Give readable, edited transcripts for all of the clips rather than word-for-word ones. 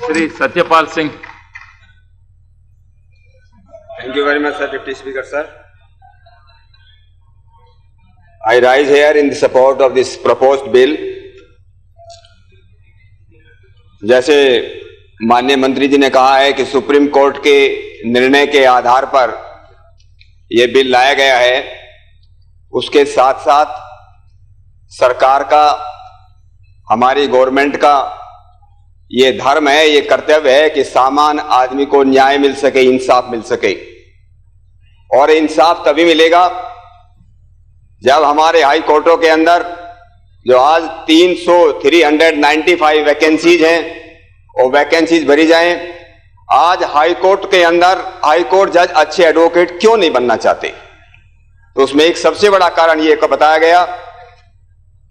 Shri Satyapal Singh. Thank you very much, sir. Deputy Speaker, sir. I rise here in the support of this proposed bill. जैसे माननीय मंत्री जी ने कहा है कि सुप्रीम कोर्ट के निर्णय के आधार पर यह बिल लाया गया है, उसके साथ साथ सरकार का, हमारी गवर्नमेंट का ये धर्म है, ये कर्तव्य है कि सामान्य आदमी को न्याय मिल सके, इंसाफ मिल सके। और इंसाफ तभी मिलेगा जब हमारे हाई कोर्टों के अंदर जो आज 395 वैकेंसीज हैं, वो वैकेंसीज भरी जाएं। आज हाई कोर्ट के अंदर हाई कोर्ट जज अच्छे एडवोकेट क्यों नहीं बनना चाहते? तो उसमें एक सबसे बड़ा कारण ये बताया गया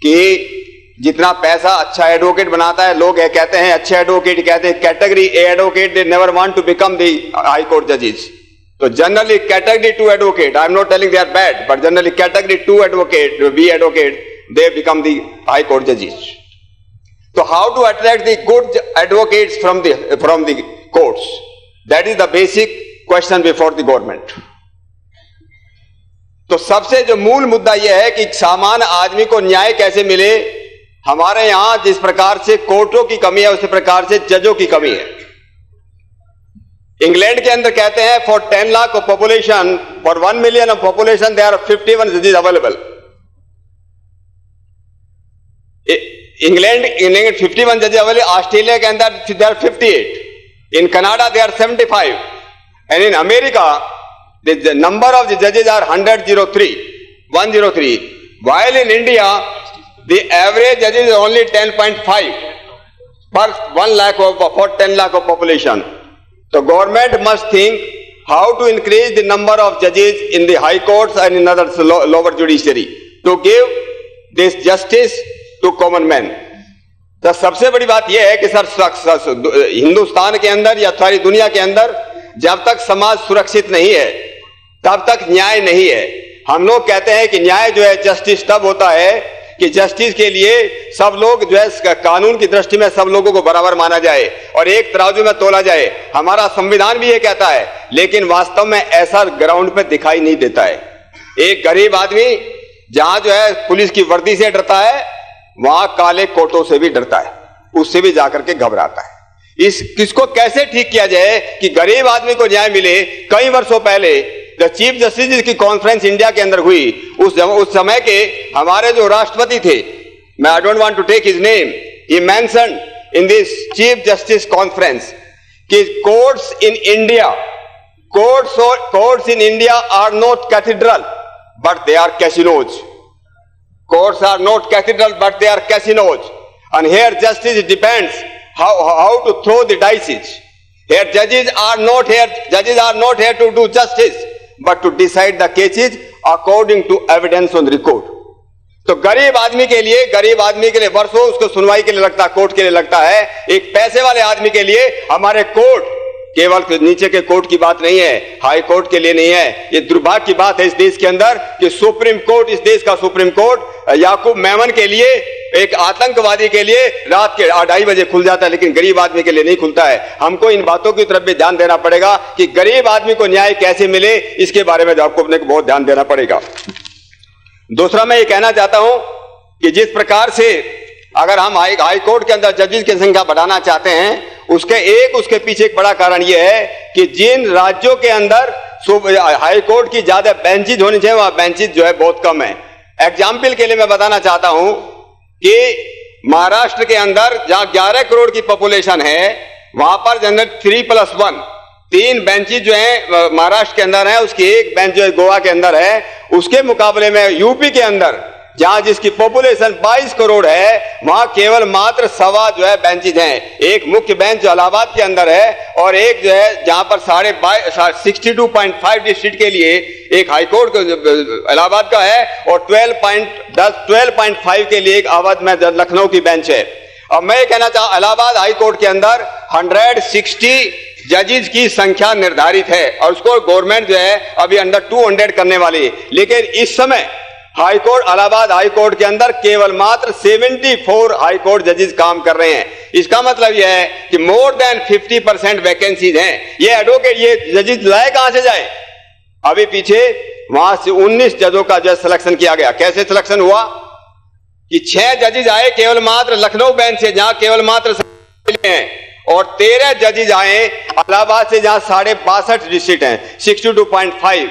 कि जितना पैसा अच्छा एडवोकेट बनाता है, लोग कहते हैं अच्छे एडवोकेट, कहते हैं category A advocate, they never want to become the high court जजेस। तो generally category 2 advocate, I am not telling they are bad, but generally category 2 advocate, B advocate, they become the high court judges. So how to attract the good advocates from the courts? That is the basic question before the government. तो सबसे जो मूल मुद्दा यह है कि सामान्य आदमी को न्याय कैसे मिले। हमारे यहां जिस प्रकार से कोर्टों की कमी है, उसी प्रकार से जजों की कमी है। इंग्लैंड के अंदर कहते हैं for 10 lakh of population, for 1 million of population there are 51 judges available. England 51 जजेस अवेलेबल, ऑस्ट्रेलिया के अंदर there are 58, in Canada there are 75, and in America the number of the जजेस are 103, while in India the average judges is only 10.5 per 1 lakh for 10 lakh of population. So government must think how to increase the number of judges in the high courts and in other lower judiciary to give this justice to common man. तो सबसे बड़ी बात यह है कि sir Hindustan के अंदर या सारी दुनिया के अंदर जब तक समाज सुरक्षित नहीं है तब तक न्याय नहीं है। हम लोग कहते हैं कि न्याय जो है, जस्टिस तब होता है कि जस्टिस के लिए सब लोग जो है, कानून की दृष्टि में सब लोगों को बराबर माना जाए और एक तराजू में तोला जाए। हमारा संविधान भी ये कहता है, लेकिन वास्तव में ऐसा ग्राउंड पे दिखाई नहीं देता है। एक गरीब आदमी जहां जो है पुलिस की वर्दी से डरता है, वहां काले कोटों से भी डरता है, उससे भी जाकर के घबराता है। किसको कैसे ठीक किया जाए कि गरीब आदमी को न्याय मिले। कई वर्षों पहले द चीफ जस्टिस की कॉन्फ्रेंस इंडिया के अंदर हुई, उस समय के हमारे जो राष्ट्रपति थे, मैं I don't want to take his name, he mentioned in this chief justice conference कि courts in India are not cathedral but they are casinos. Courts are not cathedral, but they are casinos. And here justice depends how to throw the dice. Here judges are not here to do justice, but to decide the cases according to evidence on the record. तो गरीब आदमी के लिए वर्षों उसको सुनवाई के लिए लगता है, कोर्ट के लिए लगता है। एक पैसे वाले आदमी के लिए हमारे कोर्ट केवल नीचे के कोर्ट की बात नहीं है, हाई कोर्ट के लिए नहीं है। ये दुर्भाग्य की बात है इस देश के अंदर कि सुप्रीम कोर्ट, इस देश का सुप्रीम कोर्ट याकूब मेमन के लिए, एक आतंकवादी के लिए रात के 2:30 बजे खुल जाता है, लेकिन गरीब आदमी के लिए नहीं खुलता है। हमको इन बातों की तरफ भी ध्यान देना पड़ेगा कि गरीब आदमी को न्याय कैसे मिले, इसके बारे में आपको अपने को बहुत ध्यान देना पड़ेगा। दूसरा मैं ये कहना चाहता हूं कि जिस प्रकार से अगर हम हाई कोर्ट के अंदर जजेस की संख्या बढ़ाना चाहते हैं, उसके पीछे एक बड़ा कारण यह है कि जिन राज्यों के अंदर हाई कोर्ट की ज्यादा बेंचेज होनी चाहिए, वहां बेंचेज जो है बहुत कम है। एग्जाम्पल के लिए मैं बताना चाहता हूं कि महाराष्ट्र के अंदर जहां 11 करोड़ की पॉपुलेशन है, वहां पर जनरल 3+1 3 बेंचेज जो है महाराष्ट्र के अंदर है, उसकी एक बेंच जो है गोवा के अंदर है। उसके मुकाबले में यूपी के अंदर जहां जिसकी पॉपुलेशन 22 करोड़ है, वहां केवल मात्र 1.25 जो है बेंचेज हैं। एक मुख्य बेंच जो इलाहाबाद के अंदर है और एक जो है जहां पर 62.5 सीट के लिए एक हाई कोर्ट इलाहाबाद का है और 12.5 के लिए एक अवध में लखनऊ की बेंच है। अब मैं कहना चाहूं इलाहाबाद हाई कोर्ट के अंदर 160 जजेस की संख्या निर्धारित है और उसको गवर्नमेंट जो है अभी अंडर 200 करने वाली है। लेकिन इस समय high court, Allahabad high court के अंदर केवल मात्र 74 हाई कोर्ट जजेस काम कर रहे हैं। इसका मतलब यह है कि मोर देन 50% वैकेंसीज हैं। ये एडवोकेट, ये जजेस लाए कहां से जाए? अभी पीछे वहां से 19 जजों का जो सिलेक्शन किया गया। कैसे सिलेक्शन हुआ कि 6 जजेस आए केवल मात्र लखनऊ बेंच से, जहां केवल मात्र हैं, और 13 जजेस आए इलाहाबाद से, जहां 62.5 डिस्ट्रिक्ट हैं, 62.5।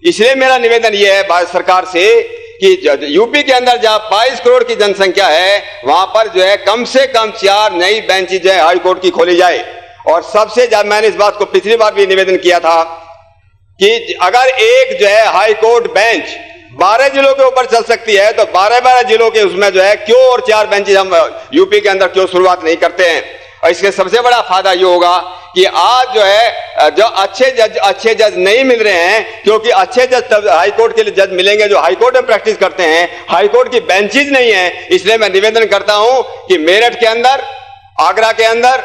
इसलिए मेरा निवेदन यह है भारत सरकार से कि यूपी के अंदर जहां 22 करोड़ की जनसंख्या है, वहां पर जो है कम से कम 4 नई बेंचेज जो है हाई कोर्ट की खोली जाए। और सबसे ज्यादा मैंने इस बात को पिछली बार भी निवेदन किया था कि अगर एक जो है हाई कोर्ट बेंच 12 जिलों के ऊपर चल सकती है, तो 12-12 जिलों के उसमें जो है क्यों और 4 बेंचेज हम यूपी के अंदर क्यों शुरुआत नहीं करते हैं? और इसके सबसे बड़ा फायदा ये होगा कि आज जो है जो अच्छे जज नहीं मिल रहे हैं, क्योंकि अच्छे जज तब हाई कोर्ट के लिए जज मिलेंगे जो हाई कोर्ट में प्रैक्टिस करते हैं। हाई कोर्ट की बेंचेज नहीं है। इसलिए मैं निवेदन करता हूं कि मेरठ के अंदर, आगरा के अंदर,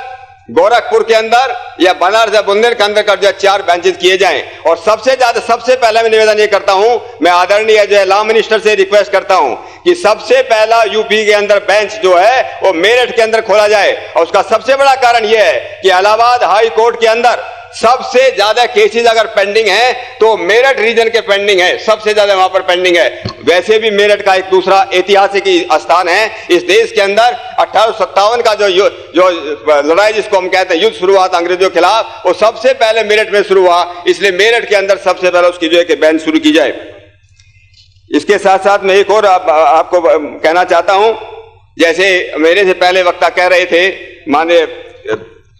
गोरखपुर के अंदर या बनारस या बुंदेल के अंदर कर जो 4 बेंचेज किए जाएं। और सबसे पहले मैं निवेदन ये करता हूं, मैं आदरणीय जो है लॉ मिनिस्टर से रिक्वेस्ट करता हूं कि सबसे पहला यूपी के अंदर बेंच जो है वो मेरठ के अंदर खोला जाए। और उसका सबसे बड़ा कारण यह है कि इलाहाबाद हाई कोर्ट के अंदर सबसे ज्यादा केसेस अगर पेंडिंग है तो मेरठ रीजन के पेंडिंग है, सबसे ज्यादा वहां पर पेंडिंग है। वैसे भी मेरठ का एक दूसरा ऐतिहासिक स्थान है इस देश के अंदर। 1857 का जो लड़ाई जिसको हम कहते हैं युद्ध शुरू हुआ था अंग्रेजों के खिलाफ, वो सबसे पहले मेरठ में शुरू हुआ। इसलिए मेरठ के अंदर सबसे पहले उसकी जो है कि बेंच शुरू की जाए। इसके साथ साथ मैं एक और आपको कहना चाहता हूं, जैसे मेरे से पहले वक्ता कह रहे थे, माननीय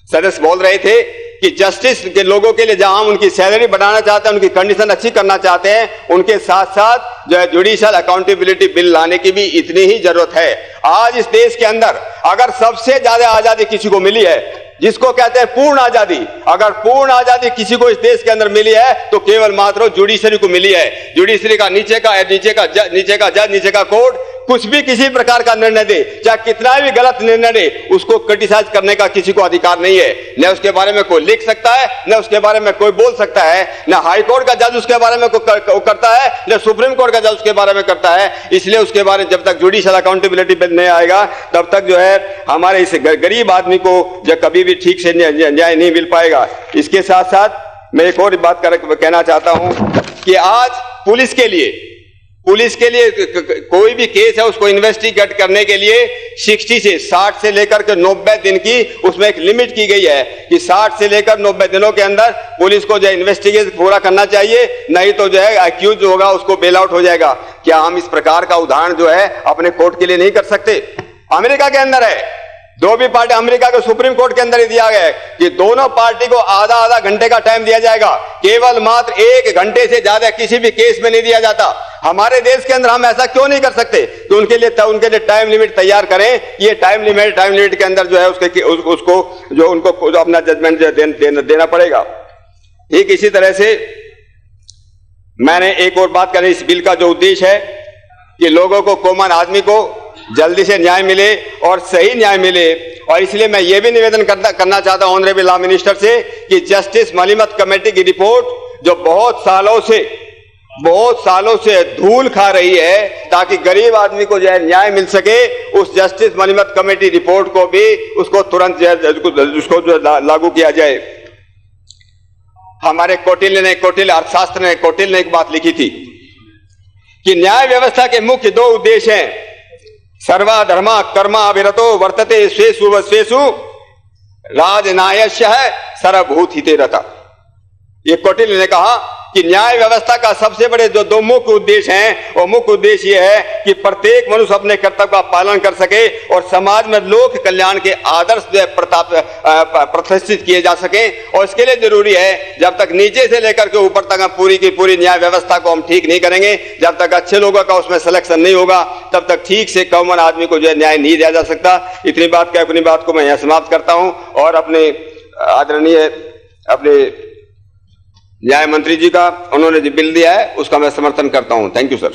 सदस्य बोल रहे थे कि जस्टिस के लोगों के लिए जहां हम उनकी सैलरी बढ़ाना चाहते हैं, उनकी कंडीशन अच्छी करना चाहते हैं, उनके साथ साथ जो है जुडिशियल अकाउंटेबिलिटी बिल लाने की भी इतनी ही जरूरत है। आज इस देश के अंदर अगर सबसे ज्यादा आजादी किसी को मिली है, जिसको कहते हैं पूर्ण आजादी, अगर पूर्ण आजादी किसी को इस देश के अंदर मिली है तो केवल मात्र जुडिशरी को मिली है। जुडिशरी का नीचे का कोर्ट कुछ भी किसी प्रकार का निर्णय दे, चाहे कितना भी गलत निर्णय दे, उसको क्रिटिसाइज करने का किसी को अधिकार नहीं है। न उसके बारे में कोई लिख सकता है, न उसके बारे में कोई बोल सकता है, न हाई कोर्ट का जज उसके बारे में करता है, न सुप्रीम कोर्ट का जज उसके बारे में करता है। इसलिए उसके बारे में जब तक जुडिशियल अकाउंटेबिलिटी बिल नहीं आएगा तब तक जो है हमारे इस गरीब आदमी को जो कभी भी ठीक से न्याय नहीं मिल पाएगा। इसके साथ साथ मैं एक और बात कहना चाहता हूं कि आज पुलिस के लिए कोई भी केस है उसको इन्वेस्टिगेट करने के लिए 60 से लेकर के 90 दिन की उसमें एक लिमिट की गई है कि 60 से लेकर 90 दिनों के अंदर पुलिस को जो है इन्वेस्टिगेशन पूरा करना चाहिए, नहीं तो जो है अक्यूज होगा उसको बेल आउट हो जाएगा। क्या हम इस प्रकार का उदाहरण जो है अपने कोर्ट के लिए नहीं कर सकते? अमेरिका के अंदर है, दो भी पार्टी, अमेरिका के सुप्रीम कोर्ट के अंदर ही दिया गया है कि दोनों पार्टी को आधा घंटे का टाइम दिया जाएगा, केवल मात्र 1 घंटे से ज्यादा किसी भी केस में नहीं दिया जाता। हमारे देश के अंदर हम ऐसा क्यों नहीं कर सकते कि उनके लिए टाइम लिमिट तैयार करें। ये टाइम लिमिट के अंदर जो है उनको अपना जजमेंट देना पड़ेगा। ठीक इसी तरह से मैंने एक और बात करी, इस बिल का जो उद्देश्य है कि लोगों को, कॉमन आदमी को जल्दी से न्याय मिले और सही न्याय मिले। और इसलिए मैं ये भी निवेदन करना चाहता हूं ऑनरेबल लॉ मिनिस्टर से कि जस्टिस मलिमत कमेटी की रिपोर्ट जो बहुत सालों से धूल खा रही है ताकि गरीब आदमी को जो है न्याय मिल सके, उस जस्टिस मलिमत कमेटी रिपोर्ट को भी उसको तुरंत उसको जो लागू किया जाए। हमारे कौटिल्य अर्थशास्त्र ने एक बात लिखी थी कि न्याय व्यवस्था के मुख्य 2 उद्देश्य हैं, सर्वधर्मा कर्मा विरतो वर्तते स्वेषु व स्वेषु राजनायस्य सर्वभूत हिते रता। ये कौटिल्य ने कहा कि न्याय व्यवस्था का सबसे बड़े जो 2 मुख्य उद्देश्य हैं, वो मुख्य उद्देश्य ये है कि प्रत्येक मनुष्य अपने कर्तव्य का पालन कर सके और समाज में लोक कल्याण के आदर्श जो है प्रतिष्ठित किए जा सके। और इसके लिए जरूरी है जब तक नीचे से लेकर के ऊपर तक हम पूरी की पूरी न्याय व्यवस्था को हम ठीक नहीं करेंगे, जब तक अच्छे लोगों का उसमें सिलेक्शन नहीं होगा, तब तक ठीक से कॉमन आदमी को जो है न्याय नहीं दिया जा सकता। इतनी बात कह अपनी बात को मैं यहाँ समाप्त करता हूं और अपने आदरणीय न्याय मंत्री जी का उन्होंने जो बिल दिया है उसका मैं समर्थन करता हूं। Thank you sir.